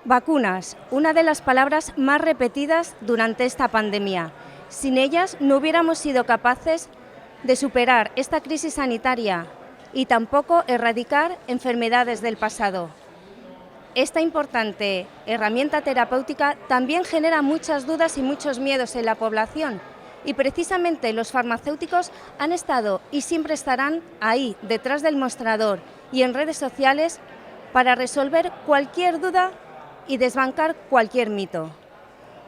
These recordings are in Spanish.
Vacunas, una de las palabras más repetidas durante esta pandemia. Sin ellas no hubiéramos sido capaces de superar esta crisis sanitaria y tampoco erradicar enfermedades del pasado. Esta importante herramienta terapéutica también genera muchas dudas y muchos miedos en la población y precisamente los farmacéuticos han estado y siempre estarán ahí, detrás del mostrador y en redes sociales para resolver cualquier duda y desbancar cualquier mito.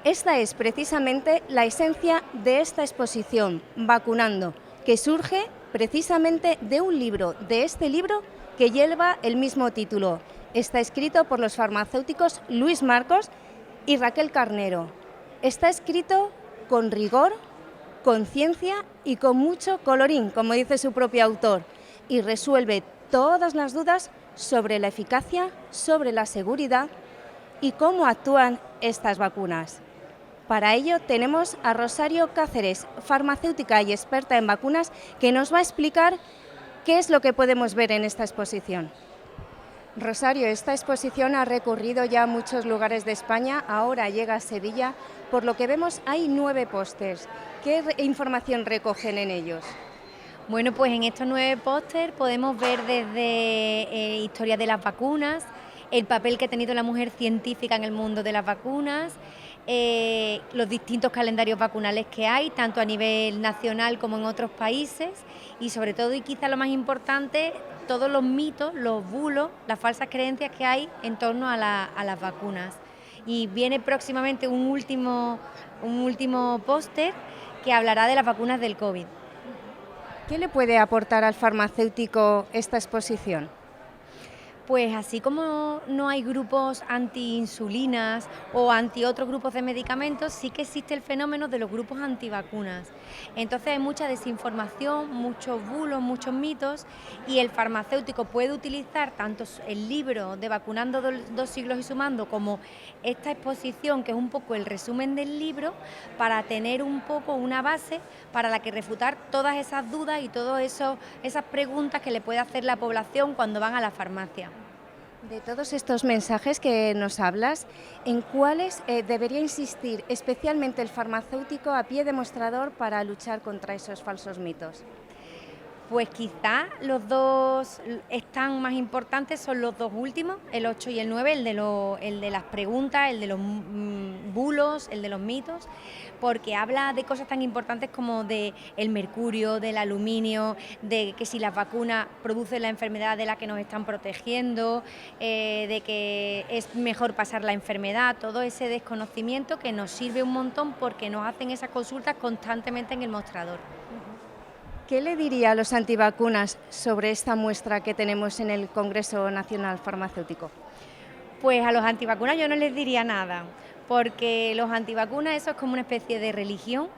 Esta es precisamente la esencia de esta exposición, Vacunando, que surge precisamente de un libro, de este libro que lleva el mismo título. Está escrito por los farmacéuticos Luis Marcos y Raquel Carnero. Está escrito con rigor, con ciencia y con mucho colorín, como dice su propio autor, y resuelve todas las dudas sobre la eficacia, sobre la seguridad y cómo actúan estas vacunas. Para ello tenemos a Rosario Cáceres, farmacéutica y experta en vacunas, que nos va a explicar qué es lo que podemos ver en esta exposición. Rosario, esta exposición ha recorrido ya muchos lugares de España, ahora llega a Sevilla. Por lo que vemos hay 9 pósters. ¿Qué información recogen en ellos? Bueno, pues en estos 9 pósters podemos ver desde historia de las vacunas, el papel que ha tenido la mujer científica en el mundo de las vacunas, los distintos calendarios vacunales que hay, tanto a nivel nacional como en otros países, y sobre todo, y quizá lo más importante, todos los mitos, los bulos, las falsas creencias que hay en torno a las vacunas. Y viene próximamente un último póster que hablará de las vacunas del COVID. ¿Qué le puede aportar al farmacéutico esta exposición? Pues así como no hay grupos anti-insulinas o anti otros grupos de medicamentos, sí que existe el fenómeno de los grupos antivacunas. Entonces hay mucha desinformación, muchos bulos, muchos mitos, y el farmacéutico puede utilizar tanto el libro de Vacunando dos siglos y sumando como esta exposición, que es un poco el resumen del libro, para tener un poco una base para la que refutar todas esas dudas y todas esas preguntas que le puede hacer la población cuando van a la farmacia. De todos estos mensajes que nos hablas, ¿en cuáles debería insistir especialmente el farmacéutico a pie de mostrador para luchar contra esos falsos mitos? Pues quizá los dos están más importantes, son los dos últimos, el 8 y el 9, el de las preguntas, el de los bulos, el de los mitos, porque habla de cosas tan importantes como de el mercurio, del aluminio, de que si las vacunas producen la enfermedad de la que nos están protegiendo, de que es mejor pasar la enfermedad, todo ese desconocimiento que nos sirve un montón porque nos hacen esas consultas constantemente en el mostrador. ¿Qué le diría a los antivacunas sobre esta muestra que tenemos en el Congreso Nacional Farmacéutico? Pues a los antivacunas yo no les diría nada, porque los antivacunas eso es como una especie de religión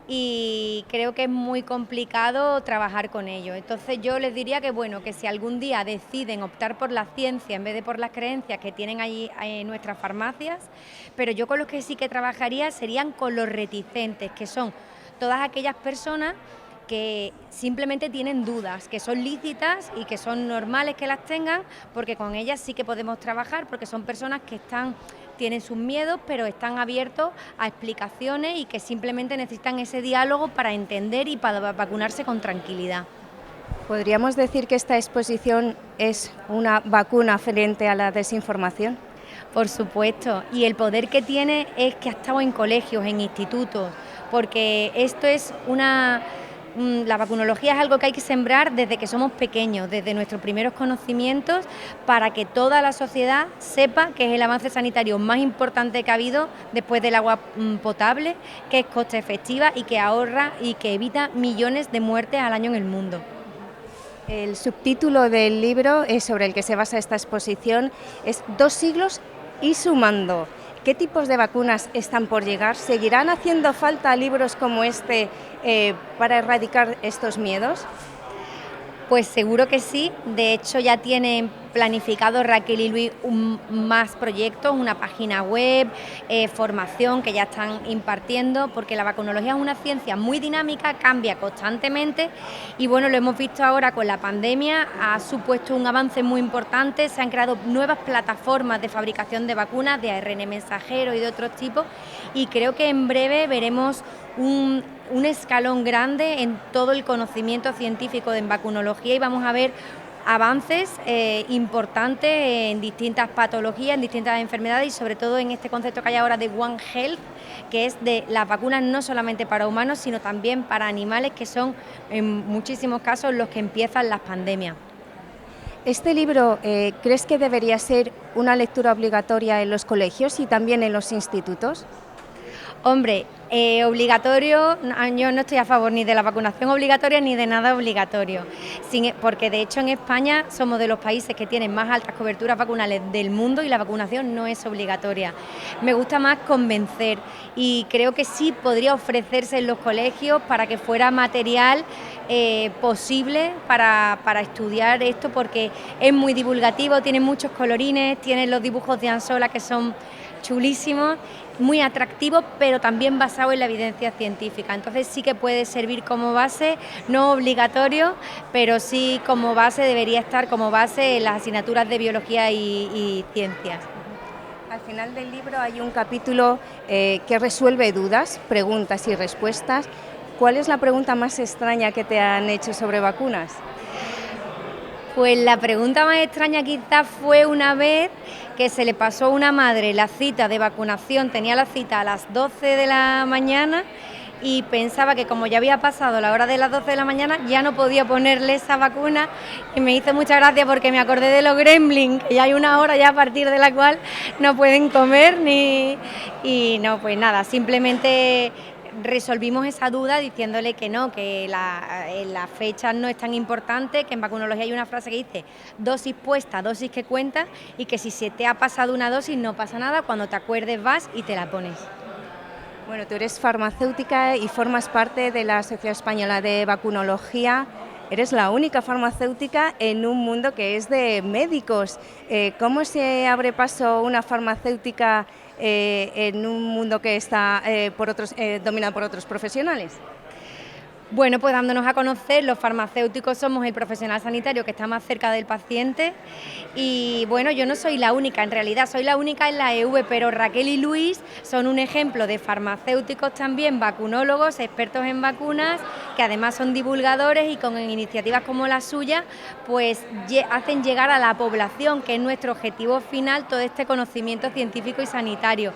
y creo que es muy complicado trabajar con ellos. Entonces yo les diría que bueno, que si algún día deciden optar por la ciencia en vez de por las creencias que tienen allí en nuestras farmacias, pero yo con los que sí que trabajaría serían con los reticentes, que son todas aquellas personas que simplemente tienen dudas, que son lícitas y que son normales que las tengan, porque con ellas sí que podemos trabajar, porque son personas que tienen sus miedos, pero están abiertos a explicaciones y que simplemente necesitan ese diálogo para entender y para vacunarse con tranquilidad. ¿Podríamos decir que esta exposición es una vacuna frente a la desinformación? Por supuesto, y el poder que tiene es que ha estado en colegios, en institutos, porque esto es la vacunología es algo que hay que sembrar desde que somos pequeños, desde nuestros primeros conocimientos, para que toda la sociedad sepa que es el avance sanitario más importante que ha habido después del agua potable, que es coste efectiva y que ahorra y que evita millones de muertes al año en el mundo. El subtítulo del libro sobre el que se basa esta exposición es 2 siglos y sumando. ¿Qué tipos de vacunas están por llegar? ¿Seguirán haciendo falta libros como este para erradicar estos miedos? Pues seguro que sí, de hecho ya tienen planificado Raquel y Luis más proyectos, una página web, formación que ya están impartiendo, porque la vacunología es una ciencia muy dinámica, cambia constantemente y bueno, lo hemos visto ahora con la pandemia, ha supuesto un avance muy importante, se han creado nuevas plataformas de fabricación de vacunas, de ARN mensajero y de otros tipos, y creo que en breve veremos un escalón grande en todo el conocimiento científico de vacunología y vamos a ver avances importantes en distintas patologías, en distintas enfermedades y sobre todo en este concepto que hay ahora de One Health, que es de las vacunas no solamente para humanos, sino también para animales, que son en muchísimos casos los que empiezan las pandemias. ¿Este libro crees que debería ser una lectura obligatoria en los colegios y también en los institutos? Hombre, obligatorio, yo no estoy a favor ni de la vacunación obligatoria ni de nada obligatorio, porque de hecho en España somos de los países que tienen más altas coberturas vacunales del mundo y la vacunación no es obligatoria. Me gusta más convencer y creo que sí podría ofrecerse en los colegios para que fuera material posible para estudiar esto, porque es muy divulgativo, tiene muchos colorines, tiene los dibujos de Ansola que son chulísimos, muy atractivo, pero también basado en la evidencia científica. Entonces sí que puede servir como base, no obligatorio, pero sí como base, debería estar como base en las asignaturas de biología y ciencias. Al final del libro hay un capítulo que resuelve dudas, preguntas y respuestas. ¿Cuál es la pregunta más extraña que te han hecho sobre vacunas? Pues la pregunta más extraña quizás fue una vez que se le pasó a una madre la cita de vacunación, tenía la cita a las 12 de la mañana y pensaba que como ya había pasado la hora de las 12 de la mañana ya no podía ponerle esa vacuna y me hizo mucha gracia porque me acordé de los gremlins, que ya hay una hora ya a partir de la cual no pueden comer y no, pues nada, simplemente resolvimos esa duda diciéndole que no, que las fechas no es tan importante, que en vacunología hay una frase que dice dosis puesta, dosis que cuenta, y que si se te ha pasado una dosis no pasa nada, cuando te acuerdes vas y te la pones. Bueno, tú eres farmacéutica y formas parte de la Sociedad Española de Vacunología. Eres la única farmacéutica en un mundo que es de médicos. ¿Cómo se abre paso una farmacéutica en un mundo que está dominado por otros profesionales? Bueno, pues dándonos a conocer, los farmacéuticos somos el profesional sanitario que está más cerca del paciente y bueno, yo no soy la única, en realidad soy la única en la EV, pero Raquel y Luis son un ejemplo de farmacéuticos también, vacunólogos, expertos en vacunas, que además son divulgadores y con iniciativas como la suya, pues hacen llegar a la población, que es nuestro objetivo final, todo este conocimiento científico y sanitario.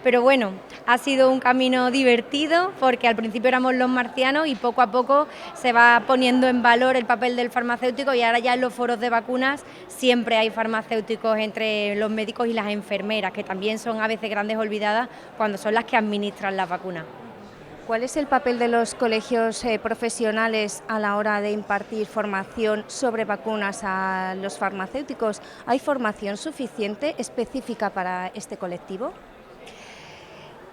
Pero bueno, ha sido un camino divertido porque al principio éramos los marcianos y poco a poco se va poniendo en valor el papel del farmacéutico y ahora ya en los foros de vacunas siempre hay farmacéuticos entre los médicos y las enfermeras, que también son a veces grandes olvidadas cuando son las que administran las vacunas. ¿Cuál es el papel de los colegios profesionales a la hora de impartir formación sobre vacunas a los farmacéuticos? ¿Hay formación suficiente específica para este colectivo?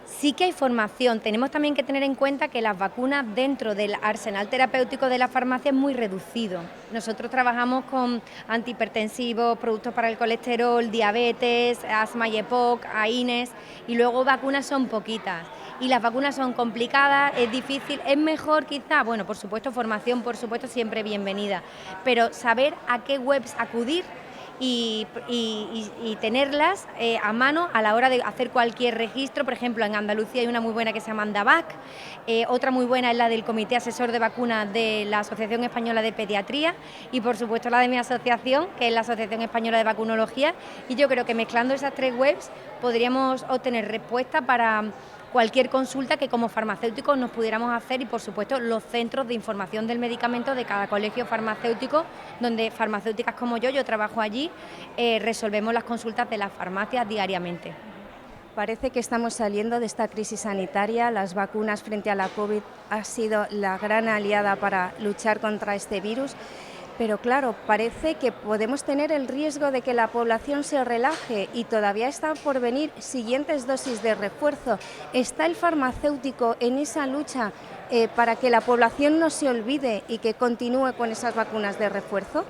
Sí que hay formación, tenemos también que tener en cuenta que las vacunas dentro del arsenal terapéutico de la farmacia es muy reducido. Nosotros trabajamos con antihipertensivos, productos para el colesterol, diabetes, asma y EPOC, AINES y luego vacunas son poquitas. Y las vacunas son complicadas, es difícil, es mejor quizá, bueno, por supuesto formación, por supuesto siempre bienvenida, pero saber a qué webs acudir y tenerlas a mano a la hora de hacer cualquier registro. Por ejemplo, en Andalucía hay una muy buena que se llama Andavac, otra muy buena es la del Comité Asesor de Vacunas de la Asociación Española de Pediatría y por supuesto la de mi asociación, que es la Asociación Española de Vacunología, y yo creo que mezclando esas tres webs podríamos obtener respuesta para cualquier consulta que como farmacéuticos nos pudiéramos hacer y por supuesto los centros de información del medicamento de cada colegio farmacéutico, donde farmacéuticas como yo trabajo allí, resolvemos las consultas de las farmacias diariamente. Parece que estamos saliendo de esta crisis sanitaria. Las vacunas frente a la COVID ha sido la gran aliada para luchar contra este virus. Pero claro, parece que podemos tener el riesgo de que la población se relaje y todavía están por venir siguientes dosis de refuerzo. ¿Está el farmacéutico en esa lucha para que la población no se olvide y que continúe con esas vacunas de refuerzo?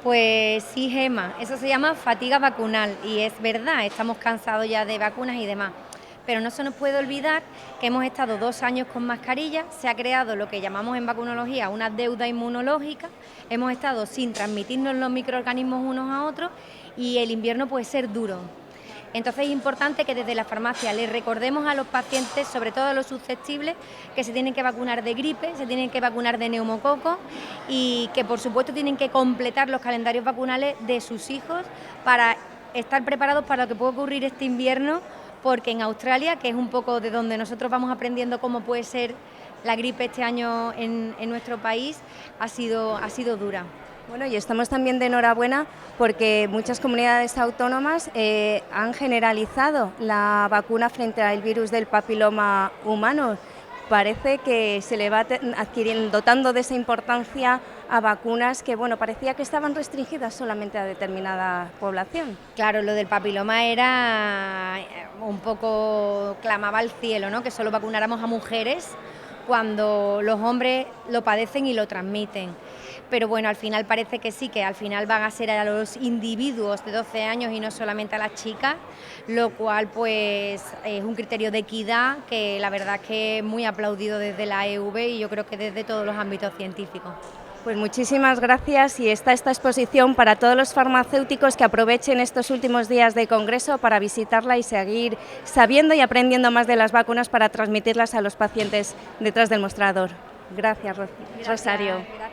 Pues sí, Gema, eso se llama fatiga vacunal y es verdad, estamos cansados ya de vacunas y demás. Pero no se nos puede olvidar que hemos estado 2 años con mascarilla, se ha creado lo que llamamos en vacunología una deuda inmunológica, hemos estado sin transmitirnos los microorganismos unos a otros y el invierno puede ser duro. Entonces es importante que desde la farmacia les recordemos a los pacientes, sobre todo a los susceptibles, que se tienen que vacunar de gripe, se tienen que vacunar de neumococo y que por supuesto tienen que completar los calendarios vacunales de sus hijos para estar preparados para lo que puede ocurrir este invierno, porque en Australia, que es un poco de donde nosotros vamos aprendiendo cómo puede ser la gripe este año en nuestro país, ha sido dura. Bueno, y estamos también de enhorabuena porque muchas comunidades autónomas han generalizado la vacuna frente al virus del papiloma humano. Parece que se le va dotando de esa importancia a vacunas que, bueno, parecía que estaban restringidas solamente a determinada población. Claro, lo del papiloma era un poco, clamaba al cielo, ¿no?, que solo vacunáramos a mujeres cuando los hombres lo padecen y lo transmiten. Pero bueno, al final parece que sí, que al final van a ser a los individuos de 12 años y no solamente a las chicas, lo cual pues es un criterio de equidad que la verdad es que es muy aplaudido desde la EV y yo creo que desde todos los ámbitos científicos. Pues muchísimas gracias y está esta exposición para todos los farmacéuticos que aprovechen estos últimos días de congreso para visitarla y seguir sabiendo y aprendiendo más de las vacunas para transmitirlas a los pacientes detrás del mostrador. Gracias, Rosario. Gracias.